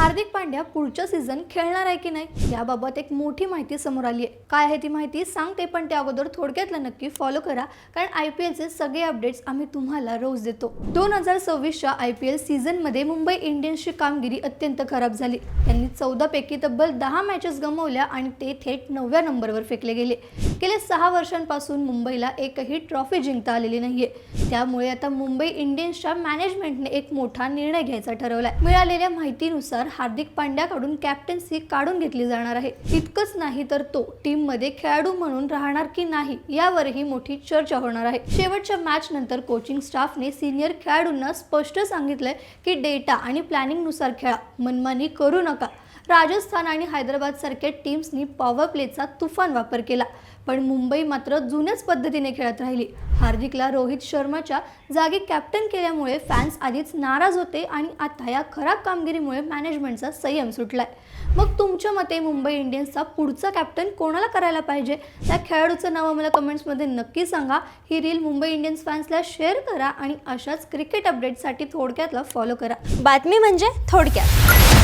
हार्दिक पांड्या पुढच्या सीझन खेळणार आहे की नाही याबाबत एक मोठी माहिती समोर आली आहे। काय आहे ती माहिती सांगते, पण त्या अगोदर थोडक्यातला नक्की फॉलो करा, कारण IPL चे सगळे अपडेट्स आम्ही तुम्हाला रोज देतो। 2026च्या IPL सीझन मध्ये मुंबई इंडियन्सची कामगिरी अत्यंत खराब झाली। त्यांनी 14 पैकी तब्बल 10 मॅचेस गमावल्या आणि ते थेट 9व्या नंबरवर फेकले गेले। गेल्या 6 वर्षांपासून मुंबईला एकही ट्रॉफी जिंकता आलेली नाहीये। त्यामुळे आता मुंबई इंडियन्सच्या मॅनेजमेंटने एक मोठा निर्णय घ्यायचा ठरवलाय। मिळालेल्या माहितीनुसार हार्दिक पांड्याकडून कॅप्टन्सी काढून घेतली जाणार आहे। इतकंच नाही तर तो टीम मध्ये खेळाडू म्हणून राहणार की नाही यावरही मोठी चर्चा होणार आहे। शेवटच्या मॅच नंतर कोचिंग स्टाफने सिनियर खेळाडूंना स्पष्ट सांगितलंय की डेटा आणि प्लॅनिंग नुसार खेळा, मनमानी करू नका। राजस्थान आणि हैदराबाद सारख्या टीम्सनी पॉवर प्लेचा तुफान वापर केला, पण मुंबई मात्र जुन्याच पद्धतीने खेळत राहिली। हार्दिकला रोहित शर्माच्या जागी कॅप्टन केल्यामुळे फॅन्स आधीच नाराज होते आणि आता या खराब कामगिरीमुळे मॅनेजमेंटचा संयम सुटलाय। मग तुमच्या मते मुंबई इंडियन्सचा पुढचा कॅप्टन कोणाला करायला पाहिजे? त्या खेळाडूचं नाव आम्हाला कमेंट्समध्ये नक्की सांगा। ही रील मुंबई इंडियन्स फॅन्सला शेअर करा आणि अशाच क्रिकेट अपडेटसाठी थोडक्यातला फॉलो करा। बातमी म्हणजे थोडक्यात।